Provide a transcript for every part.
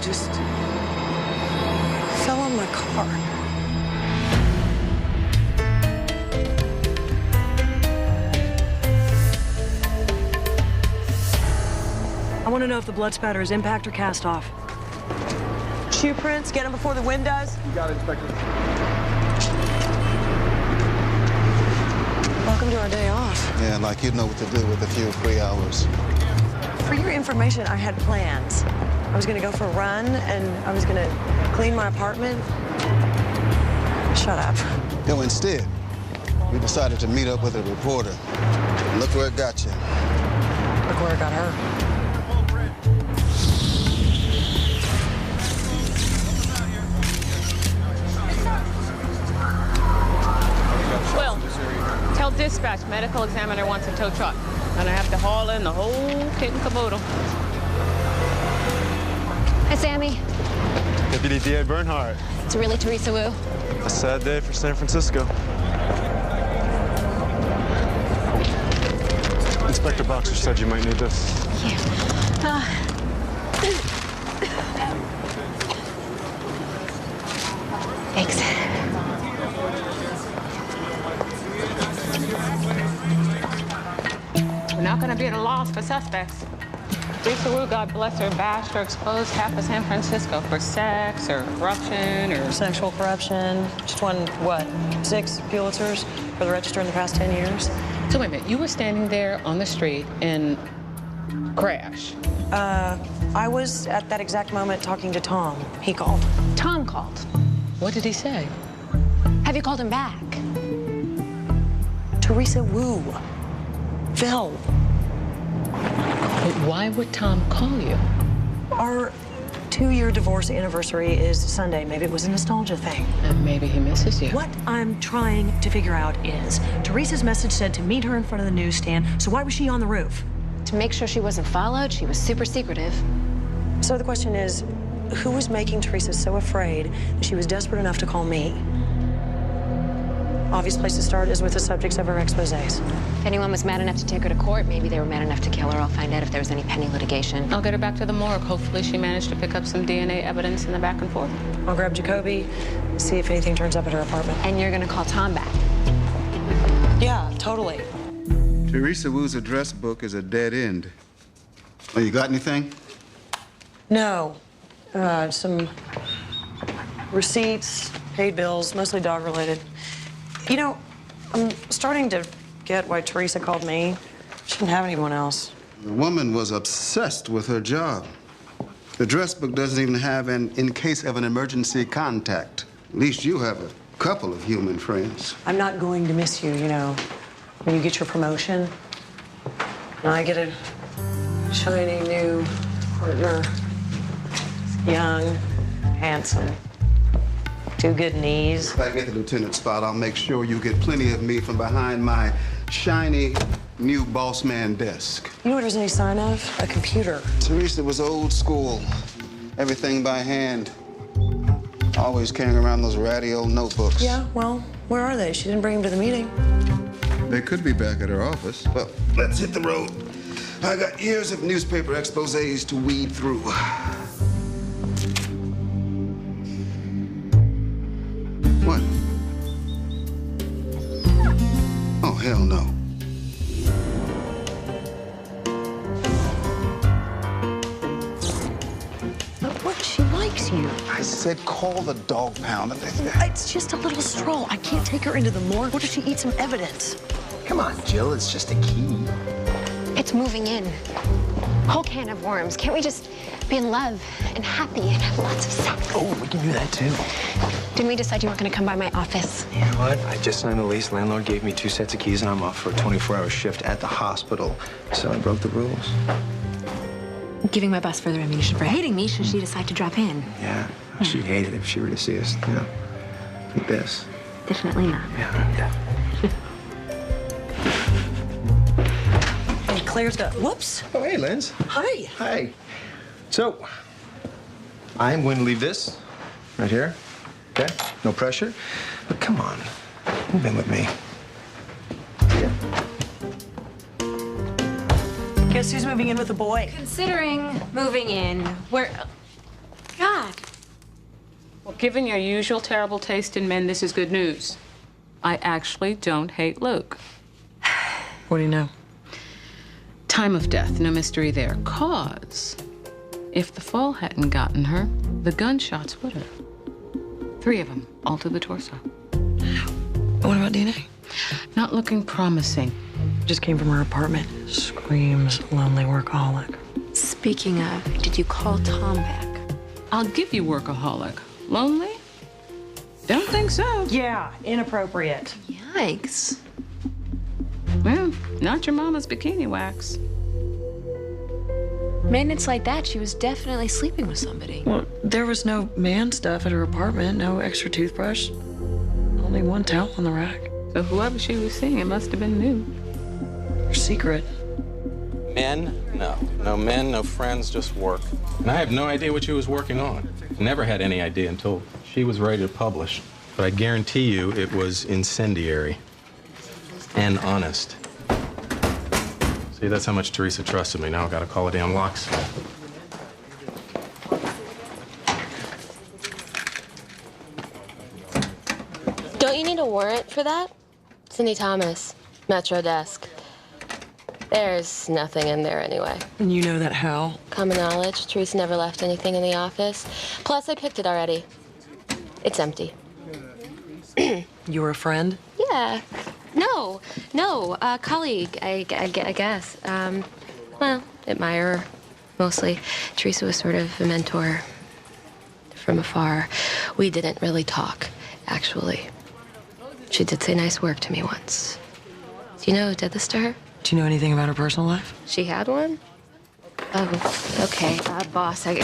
just fell on my car. I want to know if the blood spatter is impact or cast off. Shoe prints, get them before the wind does. You got it, Inspector. Welcome to our day off. Yeah, like you know what to do with a few free hours. For your information, I had plans. I was going to go for a run, and I was going to clean my apartment. Shut up. No, instead, we decided to meet up with a reporter. Look where it got you. Look where it got her. Will, tell dispatch medical examiner wants a tow truck. And I have to haul in the whole kit and caboodle. Hi, Sammy. Deputy DA Bernhardt. It's really Teresa Wu. A sad day for San Francisco. Inspector Boxer said you might need this. Thank you. Thanks. We're not going to be at a loss for suspects. Teresa Wu, God bless her, bashed or exposed half of San Francisco for sex or corruption or... Sexual corruption. Just won, what, 6 Pulitzers for the Register in the past 10 years? So wait a minute, you were standing there on the street and crash. I was at that exact moment talking to Tom. He called. Tom called. What did he say? Have you called him back? Teresa Wu. Phil. But why would Tom call you? Our 2-year divorce anniversary is Sunday. Maybe it was a nostalgia thing. And maybe he misses you. What I'm trying to figure out is, Teresa's message said to meet her in front of the newsstand, so why was she on the roof? To make sure she wasn't followed, she was super secretive. So the question is, who was making Teresa so afraid that she was desperate enough to call me? Obvious place to start is with the subjects of her exposés. If anyone was mad enough to take her to court, maybe they were mad enough to kill her. I'll find out if there was any pending litigation. I'll get her back to the morgue. Hopefully she managed to pick up some DNA evidence in the back and forth. I'll grab Jacoby, see if anything turns up at her apartment. And you're gonna call Tom back. Yeah, totally. Teresa Wu's address book is a dead end. Oh, you got anything? No. Some receipts, paid bills, mostly dog-related. You know, I'm starting to get why Teresa called me. She didn't have anyone else. The woman was obsessed with her job. The address book doesn't even have an in case of an emergency contact. At least you have a couple of human friends. I'm not going to miss you, you know. When you get your promotion, and I get a shiny new partner. Young, handsome, 2 good knees. If I get the lieutenant spot, I'll make sure you get plenty of me from behind my shiny new boss man desk. You know what there's any sign of? A computer. Teresa was old school. Everything by hand. Always carrying around those ratty old notebooks. Yeah, well, where are they? She didn't bring them to the meeting. They could be back at her office. Well, let's hit the road. I got years of newspaper exposés to weed through. What? Oh, hell no. But what? She likes you. I said call the dog pound. It's just a little stroll. I can't take her into the morgue. What if she eats some evidence? Come on, Jill, it's just a key. It's moving in. Whole can of worms. Can't we just be in love and happy and have lots of sex? Oh, we can do that too. Didn't we decide you weren't gonna come by my office? You know what? I just signed the lease. Landlord gave me 2 sets of keys and I'm off for a 24-hour shift at the hospital. So I broke the rules. Giving my boss further ammunition for hating me should she decide to drop in. Yeah, she'd hate it if she were to see us, you know, like this. Definitely not. Yeah. Hey, Claire's got, whoops. Oh, hey, Linz. Hi. Hi. So, I'm going to leave this right here, okay? No pressure. But come on, move in with me. Yeah. Guess who's moving in with the boy? Considering moving in, where... Given your usual terrible taste in men, this is good news. I actually don't hate Luke. What do you know? Time of death, no mystery there. Cause if the fall hadn't gotten her, the gunshots would have. 3 of them, all to the torso. What about DNA? Not looking promising. Just came from her apartment. Screams lonely workaholic. Speaking of, did you call Tom back? I'll give you workaholic. Lonely? Don't think so. Yeah, inappropriate. Yikes. Well, not your mama's bikini wax. Maintenance like that, she was definitely sleeping with somebody. Well, there was no man stuff at her apartment, no extra toothbrush. Only one towel on the rack. So whoever she was seeing, it must have been new. Her secret. Men? No. No men, no friends, just work. And I have no idea what she was working on. Never had any idea until she was ready to publish. But I guarantee you it was incendiary and honest. See, that's how much Teresa trusted me. Now I've got to call a damn locksmith. Don't you need a warrant for that? Cindy Thomas, Metro Desk. There's nothing in there anyway. And you know that how? Common knowledge, Teresa never left anything in the office. Plus, I picked it already. It's empty. You were a friend? Yeah. No, colleague, I guess. Well, admirer, mostly. Teresa was sort of a mentor from afar. We didn't really talk, actually. She did say nice work to me once. Do you know who did this to her? Do you know anything about her personal life? She had one? Oh, okay. Boss, I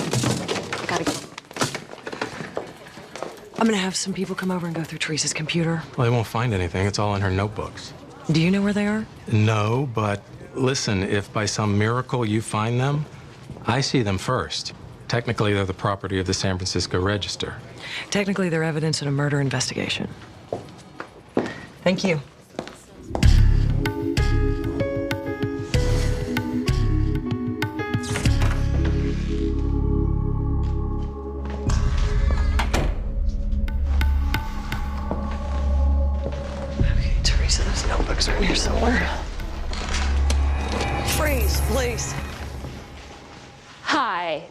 gotta go. I'm gonna have some people come over and go through Teresa's computer. Well, they won't find anything. It's all in her notebooks. Do you know where they are? No, but listen, if by some miracle you find them, I see them first. Technically, they're the property of the San Francisco Register. Technically, they're evidence in a murder investigation. Thank you. Okay, Teresa, those notebooks are in here somewhere. Freeze, please. Hi.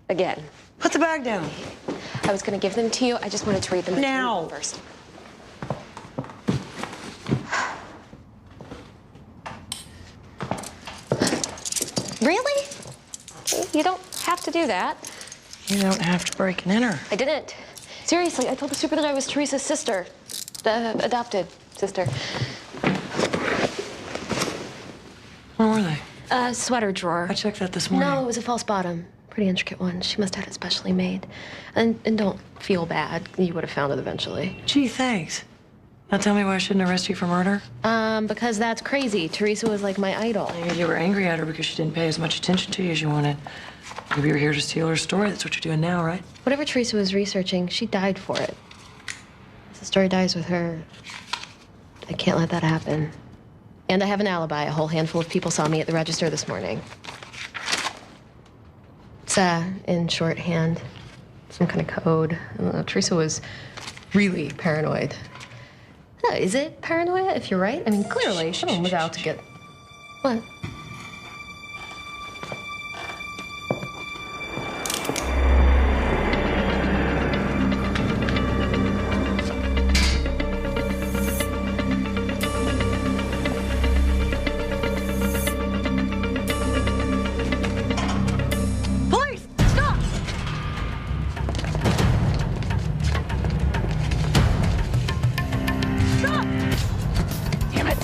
Again. Put the bag down. I was gonna give them to you. I just wanted to read them Now. first. Really? You don't have to do that. You don't have to break and enter. I didn't. Seriously, I told the supervisor I was Teresa's sister. The adopted sister. Where were they? Sweater drawer. I checked that this morning. No, it was a false bottom. Pretty intricate one. She must have had it specially made. And don't feel bad. You would have found it eventually. Gee, thanks. Now tell me why I shouldn't arrest you for murder? Because that's crazy. Teresa was like my idol. Maybe you were angry at her because she didn't pay as much attention to you as you wanted. Maybe you were here to steal her story. That's what you're doing now, right? Whatever Teresa was researching, she died for it. If the story dies with her, I can't let that happen. And I have an alibi. A whole handful of people saw me at the register this morning. It's, in shorthand, some kind of code. I don't know. Teresa was really paranoid. Is it paranoia if you're right? I mean, clearly, someone was out to get... What? Police! Stop! Stop! Damn it.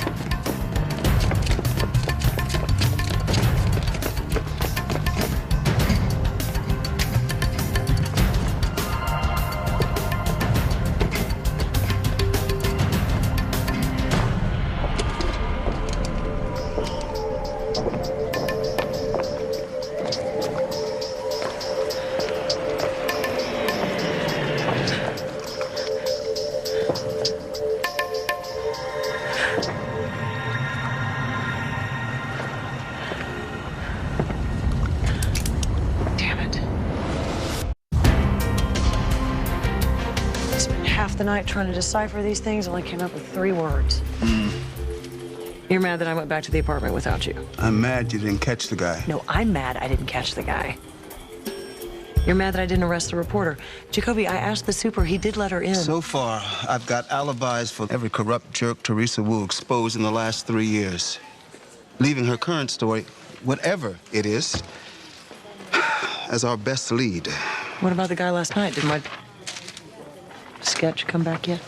the night trying to decipher these things, only came up with 3 words. You're mad that I went back to the apartment without you. I'm mad you didn't catch the guy. No, I'm mad I didn't catch the guy. You're mad that I didn't arrest the reporter. Jacoby, I asked the super. He did let her in. So far, I've got alibis for every corrupt jerk Teresa Wu exposed in the last 3 years. Leaving her current story, whatever it is, as our best lead. What about the guy last night? Did my sketch come back yet?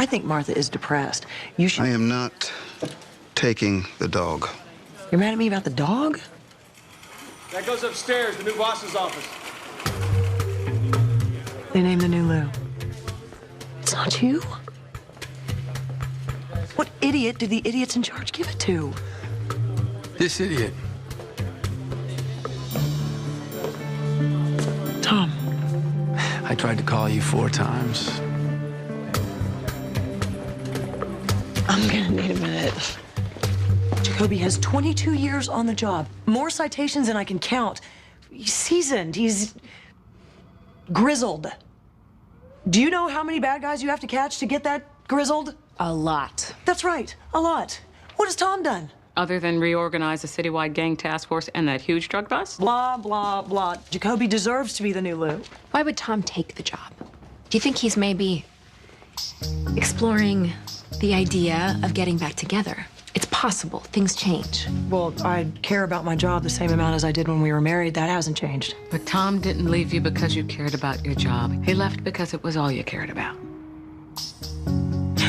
I think Martha is depressed. You should... I am not taking the dog. You're mad at me about the dog? That goes upstairs, the new boss's office. They named the new Lou. It's not you? What idiot did the idiots in charge give it to? This idiot. Tom. I tried to call you 4 times. I'm gonna need a minute. Jacoby has 22 years on the job. More citations than I can count. He's seasoned. He's grizzled. Do you know how many bad guys you have to catch to get that grizzled? A lot. That's right, a lot. What has Tom done? Other than reorganize a citywide gang task force and that huge drug bust? Blah, blah, blah. Jacoby deserves to be the new Lou. Why would Tom take the job? Do you think he's maybe exploring the idea of getting back together? It's possible. Things change. Well, I care about my job the same amount as I did when we were married. That hasn't changed. But Tom didn't leave you because you cared about your job. He left because it was all you cared about.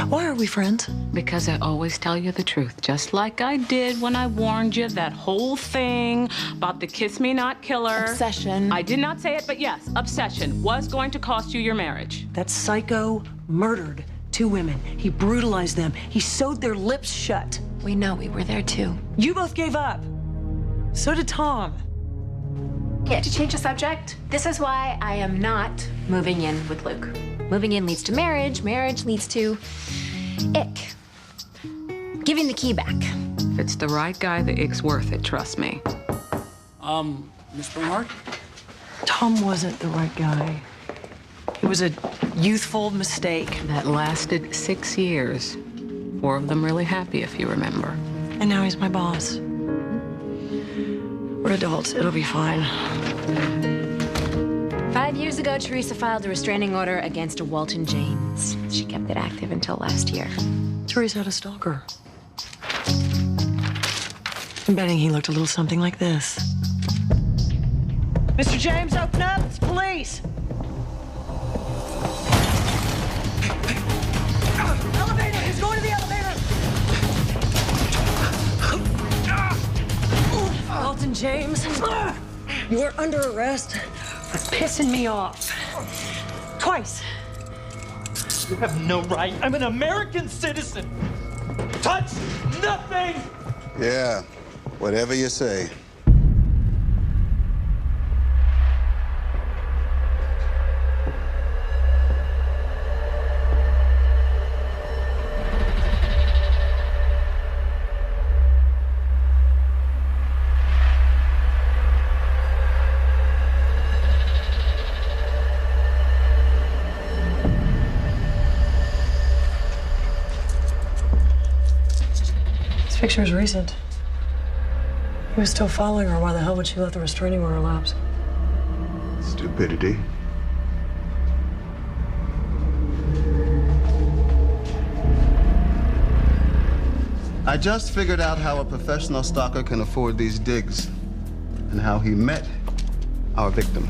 Why are we friends? Because I always tell you the truth, just like I did when I warned you that whole thing about the kiss me not killer. Obsession. I did not say it, but yes, obsession was going to cost you your marriage. That psycho murdered 2 women. He brutalized them. He sewed their lips shut. We know, we were there too. You both gave up. So did Tom. Yeah, to change the subject, this is why I am not moving in with Luke. Moving in leads to marriage. Marriage leads to ick. Giving the key back. If it's the right guy, the ick's worth it, trust me. Miss Bernhardt? Tom wasn't the right guy. It was a youthful mistake. That lasted 6 years. 4 of them really happy, if you remember. And now he's my boss. We're adults. It'll be fine. 5 years ago, Teresa filed a restraining order against Walton James. She kept it active until last year. Teresa had a stalker. I'm betting he looked a little something like this. Mr. James, open up. It's police. Elevator. He's going to the elevator. Walton James, you are under arrest for pissing me off. Twice. You have no right. I'm an American citizen. Touch nothing! Yeah, whatever you say. This picture is recent. He was still following her. Why the hell would she let the restraining order lapse? Stupidity. I just figured out how a professional stalker can afford these digs and how he met our victim.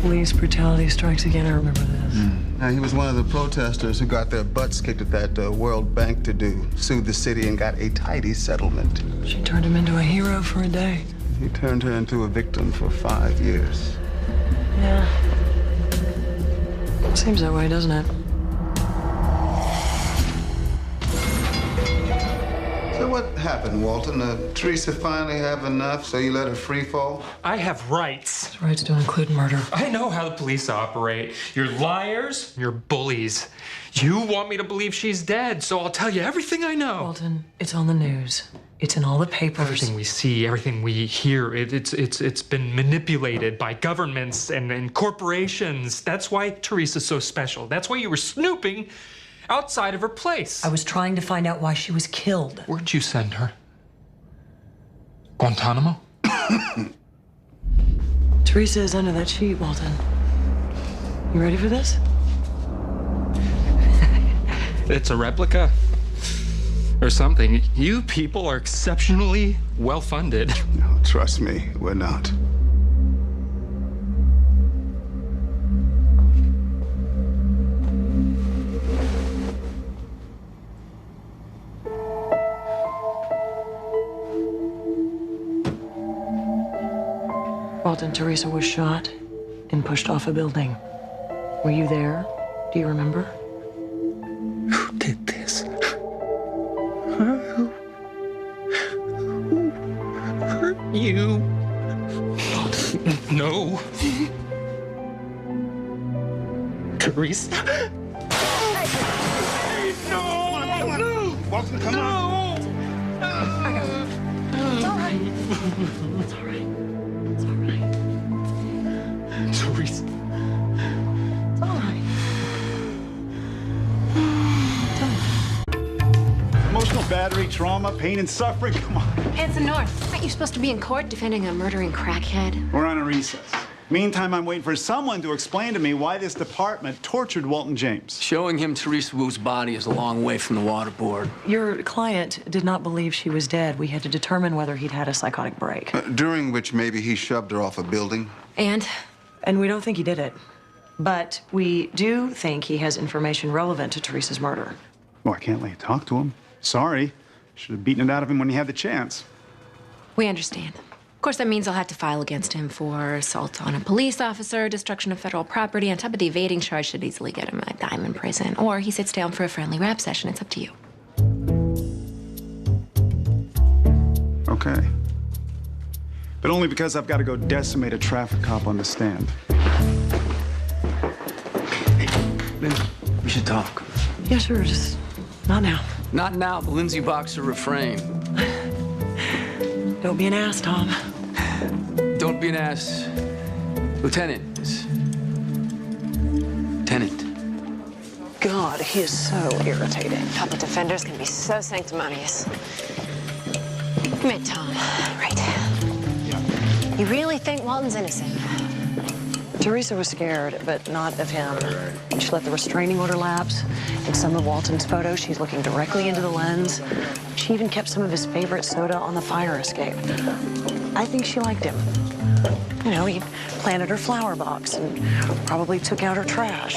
Police brutality strikes again. I remember this. Now, he was one of the protesters who got their butts kicked at that World Bank to-do, sued the city and got a tidy settlement. She turned him into a hero for a day. He turned her into a victim for 5 years. Yeah. Seems that way, doesn't it? So So what happened, Walton? Teresa finally have enough, so you let her free fall? I have rights. His rights don't include murder. I know how the police operate. You're liars, you're bullies. You want me to believe she's dead, so I'll tell you everything I know. Walton, it's on the news. It's in all the papers. Everything we see, everything we hear, it's been manipulated by governments and corporations. That's why Teresa's so special. That's why you were snooping outside of her place. I was trying to find out why she was killed. Where'd you send her? Guantanamo? Teresa is under that sheet, Walton. You ready for this? It's a replica. Or something. You people are exceptionally well-funded. No, trust me, we're not. Walton, Teresa was shot and pushed off a building. Were you there? Do you remember? Who did this? Who hurt you? No. Teresa? No! Walton, come on. It's all right. It's all right. It's all right. Teresa. It's all right. Emotional battery, trauma, pain, and suffering. Come on. Hanson North, aren't you supposed to be in court defending a murdering crackhead? We're on a recess. Meantime, I'm waiting for someone to explain to me why this department tortured Walton James. Showing him Teresa Wu's body is a long way from the water board. Your client did not believe she was dead. We had to determine whether he'd had a psychotic break. During which maybe he shoved her off a building. And we don't think he did it. But we do think he has information relevant to Teresa's murder. Well, I can't let you talk to him. Sorry. Should have beaten it out of him when he had the chance. we understand. Of course, that means I'll have to file against him for assault on a police officer, destruction of federal property. On top of the evading charge, should easily get him a time in prison. Or he sits down for a friendly rap session. It's up to you. Okay. But only because I've got to go decimate a traffic cop on the stand. Lindsay, we should talk. Yeah, sure, just not now. Not now, the Lindsay Boxer refrain. Don't be an ass, Tom. Don't be an ass. Lieutenant. God, he is so irritating. Public defenders can be so sanctimonious. Come here, Tom. Right. Yeah. You really think Walton's innocent? Teresa was scared, but not of him. She let the restraining order lapse. In some of Walton's photos, she's looking directly into the lens. She even kept some of his favorite soda on the fire escape. I think she liked him. You know, he planted her flower box and probably took out her trash.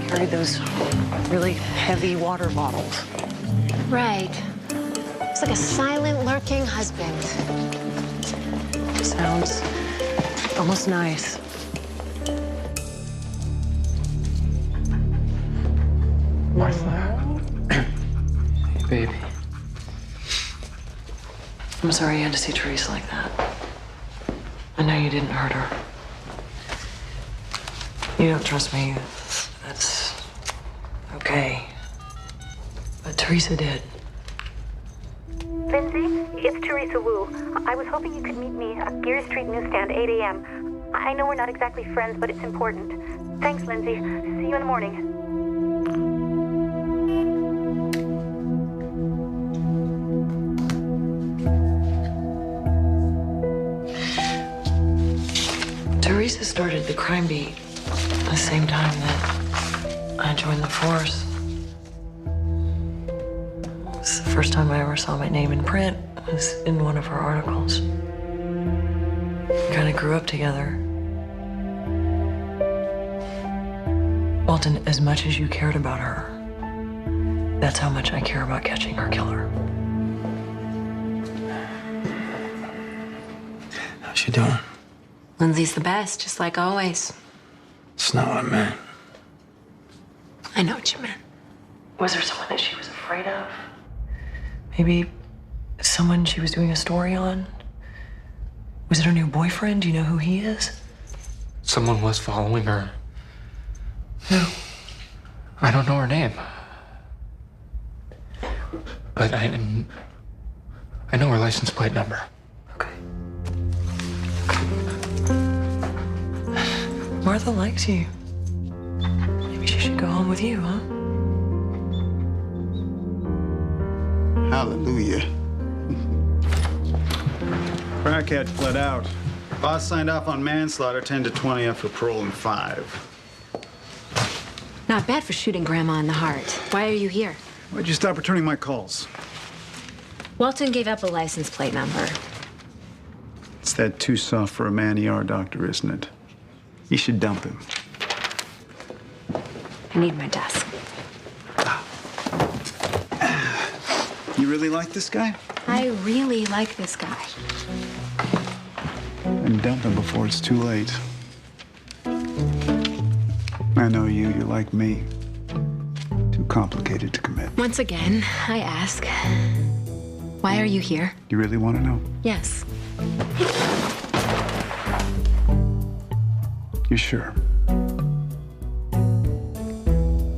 Carried those really heavy water bottles. Right. It's like a silent, lurking husband. Sounds almost nice. Martha. Hey, baby. I'm sorry you had to see Teresa like that. I know you didn't hurt her. You don't trust me. That's okay. But Teresa did. Lindsay, it's Teresa Wu. I was hoping you could meet me at Geary Street Newsstand, 8 a.m. I know we're not exactly friends, but it's important. Thanks, Lindsay. See you in the morning. Teresa started the crime beat the same time that I joined the force. It's the first time I ever saw my name in print. It was in one of her articles. We kind of grew up together. Walton, as much as you cared about her, that's how much I care about catching her killer. How's she doing? Lindsay's the best, just like always. It's not what I meant. I know what you meant. Was there someone that she was afraid of? Maybe someone she was doing a story on? Was it her new boyfriend? Do you know who he is? Someone was following her. Who? I don't know her name. But I know her license plate number. Martha likes you. Maybe she should go home with you, huh? Hallelujah. Crackhead fled out. Boss signed off on manslaughter, 10 to 20 after parole in 5. Not bad for shooting Grandma in the heart. Why are you here? Why'd you stop returning my calls? Walton gave up a license plate number. It's that too soft for a man ER doctor, isn't it? You should dump him. I need my desk. You really like this guy? I really like this guy. And dump him before it's too late. I know you like me. Too complicated to commit. Once again, I ask, why are you here? You really want to know? Yes. You sure?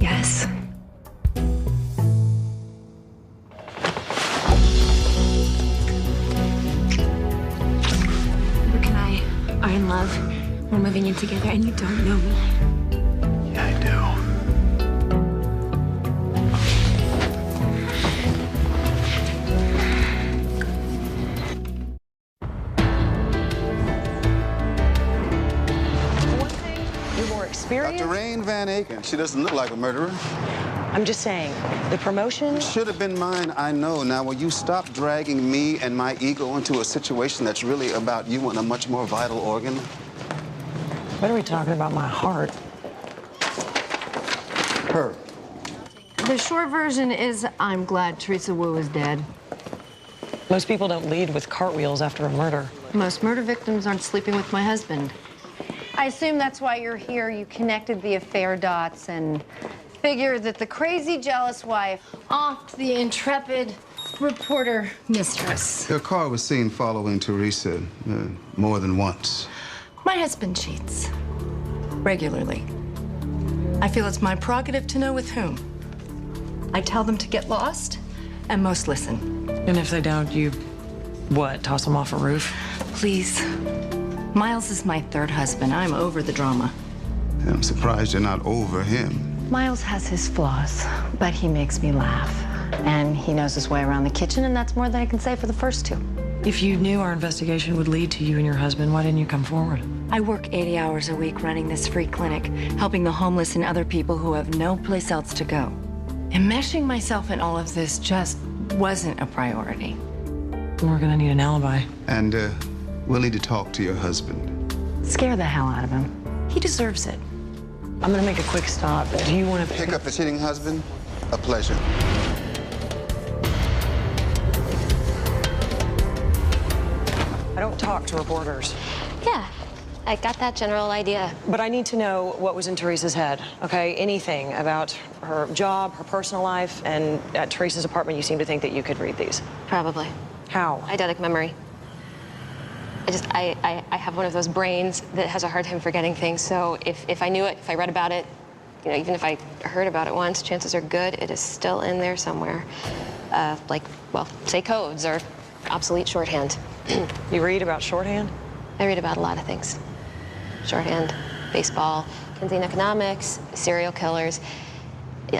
Yes. Luke and I are in love. We're moving in together, and you don't know me. Yeah, I do. Dr. Rain Van Aken. She doesn't look like a murderer. I'm just saying, the promotion... Should have been mine, I know. Now, will you stop dragging me and my ego into a situation that's really about you and a much more vital organ? What are we talking about? My heart? Her. The short version is I'm glad Teresa Wu is dead. Most people don't lead with cartwheels after a murder. Most murder victims aren't sleeping with my husband. I assume that's why you're here. You connected the affair dots and figured that the crazy, jealous wife offed the intrepid reporter mistress. Her car was seen following Teresa more than once. My husband cheats regularly. I feel it's my prerogative to know with whom. I tell them to get lost, and most listen. And if they don't, you, what, toss them off a roof? Please. Miles is my third husband. I'm over the drama. I'm surprised you're not over him. Miles has his flaws, but he makes me laugh. And he knows his way around the kitchen, and that's more than I can say for the first two. If you knew our investigation would lead to you and your husband, why didn't you come forward? I work 80 hours a week running this free clinic, helping the homeless and other people who have no place else to go. Enmeshing myself in all of this just wasn't a priority. We're gonna need an alibi. And we'll need to talk to your husband. Scare the hell out of him. He deserves it. I'm gonna make a quick stop. Do you want to pick up the cheating husband? A pleasure. I don't talk to reporters. Yeah, I got that general idea. But I need to know what was in Teresa's head, okay? Anything about her job, her personal life, and at Teresa's apartment, you seem to think that you could read these. Probably. How? Eidetic memory. I have one of those brains that has a hard time forgetting things, so if I knew it, if I read about it, you know, even if I heard about it once, chances are good it is still in there somewhere. Like, well, say codes or obsolete shorthand. You read about shorthand? I read about a lot of things. Shorthand, baseball, Keynesian economics, serial killers.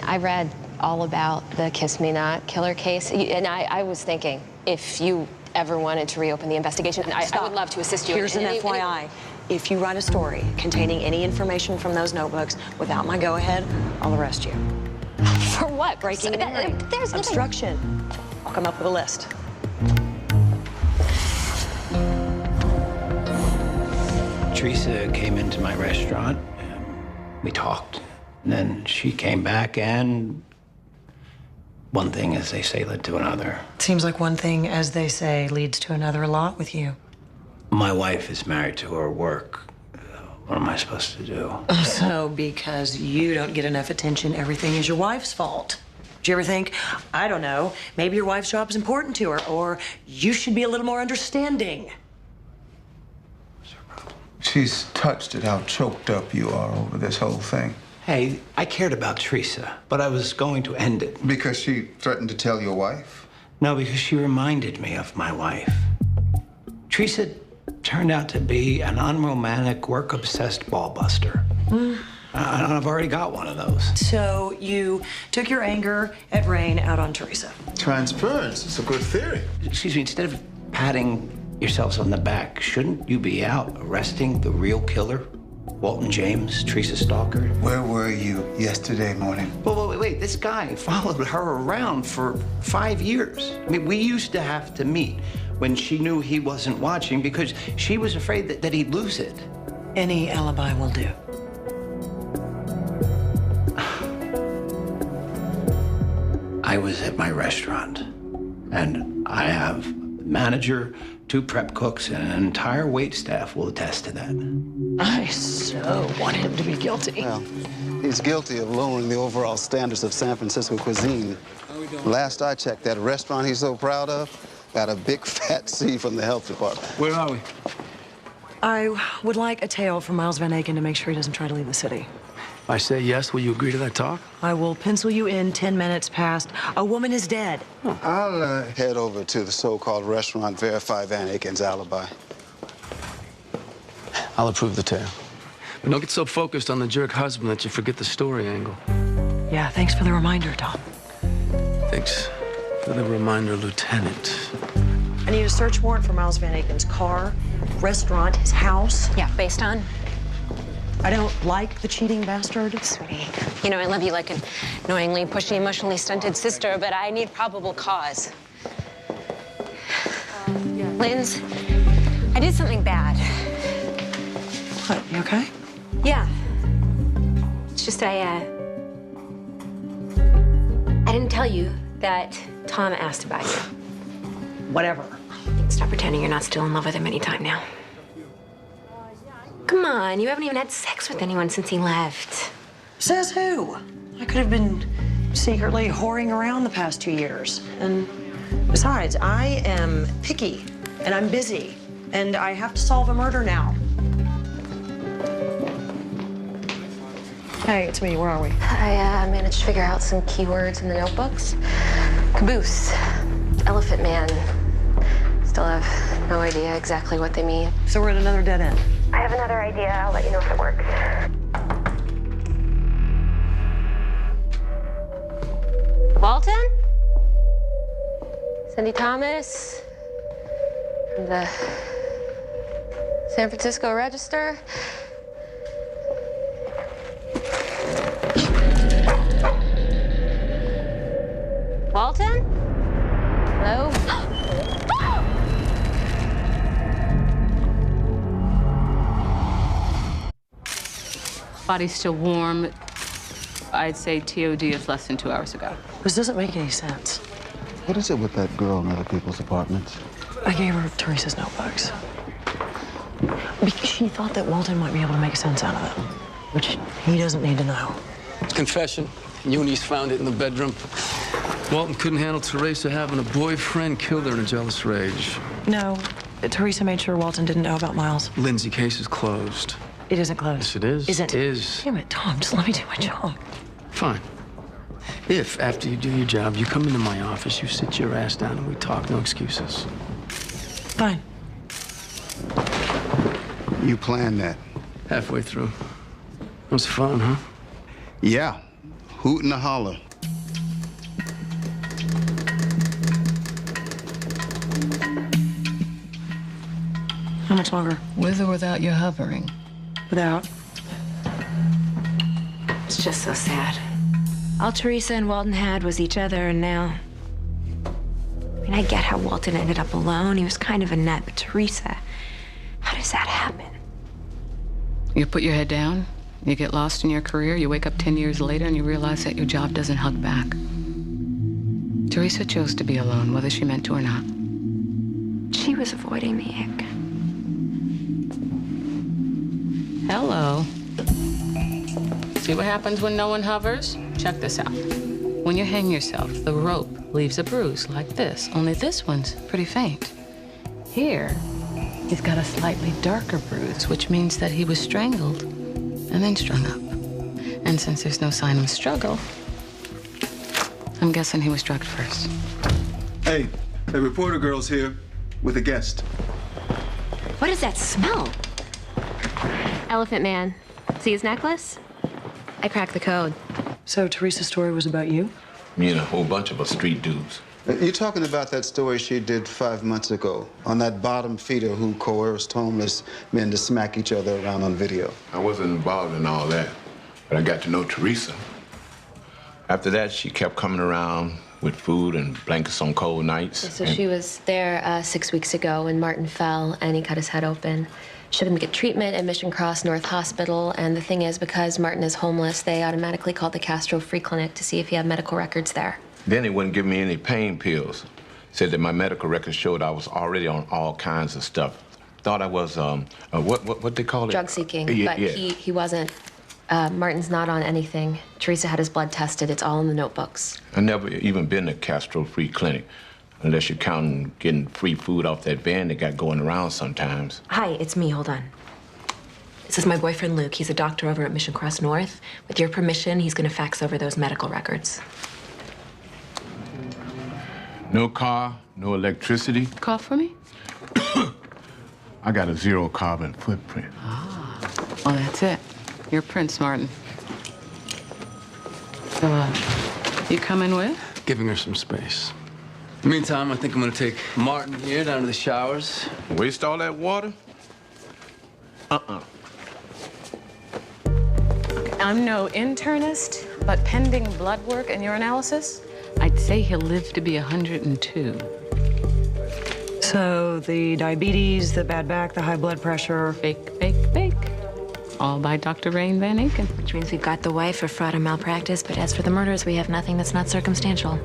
I read all about the Kiss Me Not killer case, and I was thinking, if you ever wanted to reopen the investigation, I would love to assist you. Here's an FYI. If you write a story containing any information from those notebooks without my go-ahead, I'll arrest you. For what? Breaking and entering. There's nothing. Obstruction. I'll come up with a list. Teresa came into my restaurant. We talked. And then she came back, and one thing, as they say, led to another. Seems like one thing, as they say, leads to another a lot with you. My wife is married to her work. What am I supposed to do? So, because you don't get enough attention, everything is your wife's fault. Do you ever think, I don't know, maybe your wife's job is important to her, or you should be a little more understanding? She's touched at how choked up you are over this whole thing. Hey, I cared about Teresa, but I was going to end it. Because she threatened to tell your wife? No, because she reminded me of my wife. Teresa turned out to be an unromantic, work-obsessed ball-buster. I've already got one of those. So you took your anger at Rain out on Teresa. Transference. It's a good theory. Excuse me, instead of patting yourselves on the back, shouldn't you be out arresting the real killer? Walton James, Teresa's stalker? Where were you yesterday morning? Wait. This guy followed her around for 5 years. I mean, we used to have to meet when she knew he wasn't watching because she was afraid that he'd lose it. Any alibi will do. I was at my restaurant, and I have a manager, 2 prep cooks, and an entire wait staff will attest to that. I so want him to be guilty. Well, he's guilty of lowering the overall standards of San Francisco cuisine. Last I checked, that restaurant he's so proud of got a big fat C from the health department. Where are we? I would like a tail from Miles Van Aken to make sure he doesn't try to leave the city. If I say yes, will you agree to that talk? I will pencil you in 10 minutes past. A woman is dead. I'll head over to the so-called restaurant, verify Van Aken's alibi. I'll approve the tale. But don't get so focused on the jerk husband that you forget the story angle. Yeah, thanks for the reminder, Tom. Thanks for the reminder, Lieutenant. I need a search warrant for Miles Van Aken's car, restaurant, his house. Yeah, based on? I don't like the cheating bastard. Sweetie, you know I love you like an annoyingly pushy, emotionally stunted sister, but I need probable cause. Linz, I did something bad. What, you okay? Yeah. It's just I didn't tell you that Tom asked about you. Whatever. Stop pretending you're not still in love with him anytime now. Come on, you haven't even had sex with anyone since he left. Says who? I could have been secretly whoring around the past 2 years. And besides, I am picky, and I'm busy, and I have to solve a murder now. Hey, it's me. Where are we? I managed to figure out some keywords in the notebooks. Caboose, elephant man. Still have no idea exactly what they mean. So we're at another dead end. I have another idea. I'll let you know if it works. Walton? Cindy Thomas from the San Francisco Register. Walton? Hello? Body's still warm. I'd say TOD is less than 2 hours ago. This doesn't make any sense. What is it with that girl in other people's apartments? I gave her Teresa's notebooks. Because she thought that Walton might be able to make sense out of them, which he doesn't need to know. Confession. Eunice found it in the bedroom. Walton couldn't handle Teresa having a boyfriend, killed her in a jealous rage. No, Teresa made sure Walton didn't know about Miles. Lindsay, case is closed. It isn't closed. Yes, it is. Isn't? It is. Damn it, Tom, just let me do my job. Fine. If, after you do your job, you come into my office, you sit your ass down and we talk, no excuses. Fine. You planned that. Halfway through. It was fun, huh? Yeah. Hoot and a holler. How much longer? With or without you hovering? Without. It's just so sad. All Teresa and Walton had was each other, and now... I mean, I get how Walton ended up alone. He was kind of a nut, but Teresa, how does that happen? You put your head down, you get lost in your career, you wake up 10 years later and you realize that your job doesn't hug back. Teresa chose to be alone, whether she meant to or not. She was avoiding the ick. Hello. See what happens when no one hovers? Check this out. When you hang yourself, the rope leaves a bruise like this, only this one's pretty faint. Here, he's got a slightly darker bruise, which means that he was strangled and then strung up. And since there's no sign of struggle, I'm guessing he was drugged first. Hey, the reporter girl's here with a guest. What is that smell? Elephant Man. See his necklace? I cracked the code. So Teresa's story was about you? Me and a whole bunch of us street dudes. You're talking about that story she did 5 months ago on that bottom feeder who coerced homeless men to smack each other around on video. I wasn't involved in all that, but I got to know Teresa. After that, she kept coming around with food and blankets on cold nights. So she was there 6 weeks ago when Martin fell and he cut his head open. She him to get treatment at Mission Cross North Hospital, and the thing is, because Martin is homeless, they automatically called the Castro Free Clinic to see if he had medical records there. Then he wouldn't give me any pain pills. Said that my medical records showed I was already on all kinds of stuff. Thought I was, what they call it? Drug seeking, Yeah, but yeah. he wasn't. Martin's not on anything. Teresa had his blood tested. It's all in the notebooks. I never even been to Castro Free Clinic, unless you're counting getting free food off that van they got going around sometimes. Hi, it's me. Hold on. This is my boyfriend, Luke. He's a doctor over at Mission Cross North. With your permission, he's going to fax over those medical records. No car, no electricity. Cough for me? I got a 0 carbon footprint. Well, that's it. You're Prince Martin. So, you coming with? Giving her some space. In the meantime, I think I'm gonna take Martin here down to the showers. Waste all that water? I'm no internist, but pending blood work and urinalysis, I'd say he'll live to be 102. So the diabetes, the bad back, the high blood pressure. Fake, fake, fake. All by Dr. Rain Van Aken. Which means we've got the wife for fraud and malpractice, but as for the murders, we have nothing that's not circumstantial.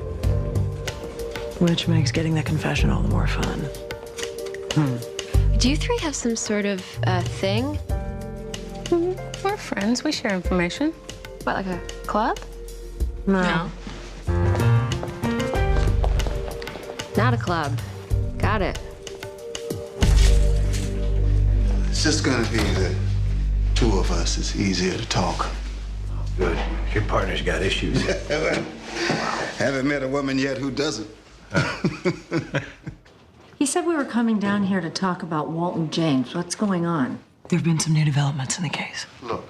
Which makes getting the confession all the more fun. Do you three have some sort of thing? We're friends. We share information. What, like a club? No. Not a club. Got it. It's just gonna be the two of us. It's easier to talk. Good. Your partner's got issues. Haven't met a woman yet who doesn't. He said we were coming down here to talk about Walton James. What's going on? There have been some new developments in the case. Look,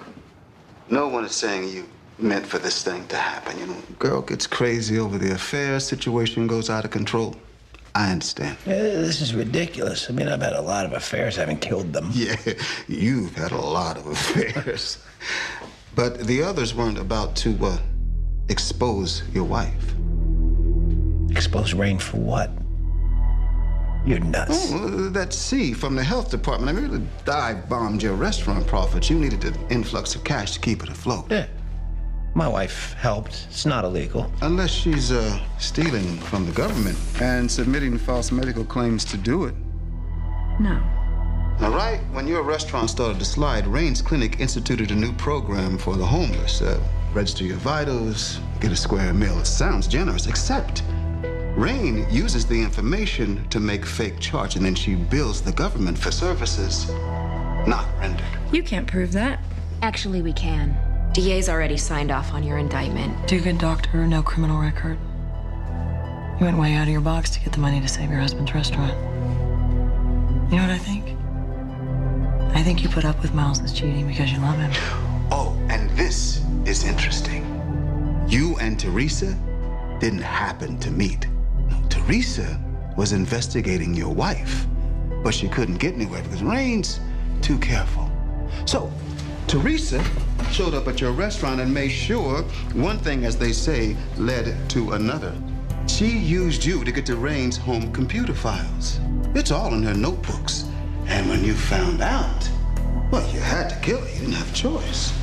no one is saying you meant for this thing to happen. You know, girl gets crazy over the affair, situation goes out of control. I understand. This is ridiculous. I mean, I've had a lot of affairs. I haven't killed them. Yeah, you've had a lot of affairs. But the others weren't about to expose your wife. Expose Rain for what? You're nuts. Oh, that C from the health department. I mean, really dive-bombed your restaurant profits. You needed an influx of cash to keep it afloat. Yeah. My wife helped. It's not illegal. Unless she's stealing from the government and submitting false medical claims to do it. No. Now, right when your restaurant started to slide, Rain's Clinic instituted a new program for the homeless. Register your vitals, get a square meal. It sounds generous, except Rain uses the information to make fake charge, and then she bills the government for services not rendered. You can't prove that. Actually, we can. DA's already signed off on your indictment. Do good doctor, no criminal record. You went way out of your box to get the money to save your husband's restaurant. You know what I think? I think you put up with Miles's cheating because you love him. Oh, and this is interesting. You and Teresa didn't happen to meet. No, Teresa was investigating your wife, but she couldn't get anywhere because Rain's too careful. So, Teresa showed up at your restaurant and made sure one thing, as they say, led to another. She used you to get to Rain's home computer files. It's all in her notebooks. And when you found out, well, you had to kill her. You didn't have a choice.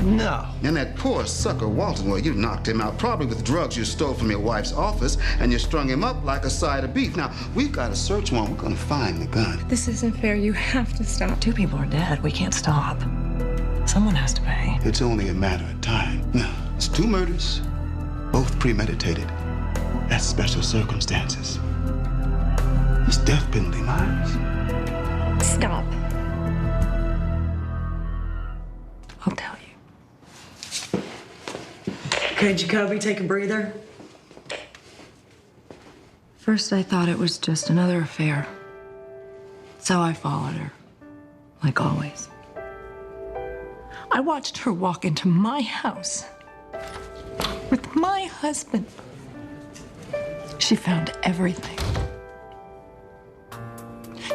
No. And that poor sucker Walton, well, you knocked him out, probably with drugs you stole from your wife's office, and you strung him up like a side of beef. Now, we've got a search warrant. We're gonna find the gun. This isn't fair. You have to stop. 2 people are dead. We can't stop. Someone has to pay. It's only a matter of time. Now, it's 2 murders, Both premeditated. That's special circumstances. It's death penalty, Miles. Stop. I'll tell you. Okay, Jacoby, take a breather. First, I thought it was just another affair. So I followed her, like always. I watched her walk into my house with my husband. She found everything.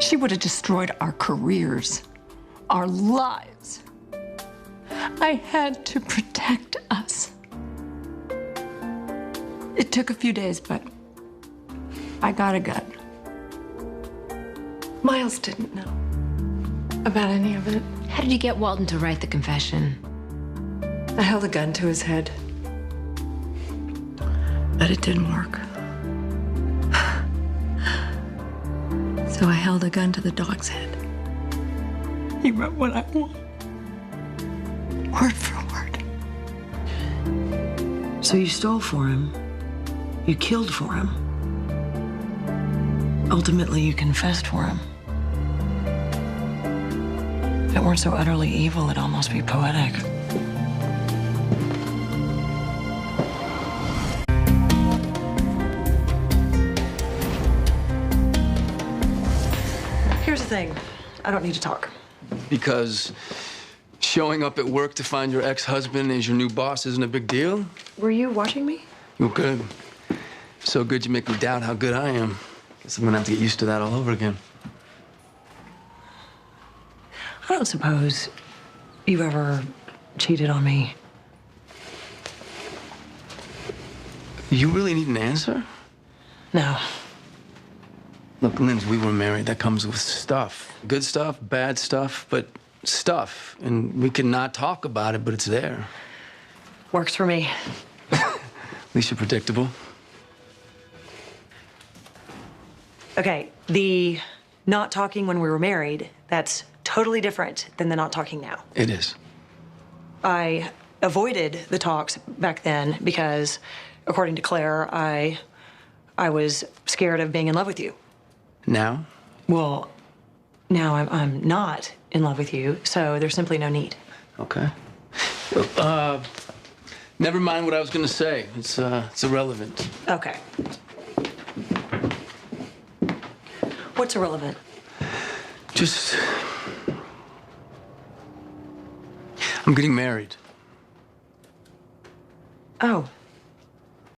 She would have destroyed our careers, our lives. I had to protect us. It took a few days, but I got a gun. Miles didn't know about any of it. How did you get Walton to write the confession? I held a gun to his head, but it didn't work. So I held a gun to the dog's head. He wrote what I want, word for word. So you stole for him. You killed for him. Ultimately, you confessed for him. If it weren't so utterly evil, it'd almost be poetic. Here's the thing. I don't need to talk. Because showing up at work to find your ex-husband as your new boss isn't a big deal? Were you watching me? Well, good. So good you make me doubt how good I am. Guess I'm gonna have to get used to that all over again. I don't suppose you ever cheated on me. You really need an answer? No. Look, Linz, we were married. That comes with stuff. Good stuff, bad stuff, but stuff. And we can not talk about it, but it's there. Works for me. At least you're predictable. Okay, the not talking when we were married, that's totally different than the not talking now. It is. I avoided the talks back then because, according to Claire, I was scared of being in love with you. Now? Well, now I'm not in love with you, so there's simply no need. Okay. Never mind what I was gonna say. It's irrelevant. Okay. What's irrelevant? Just... I'm getting married. Oh.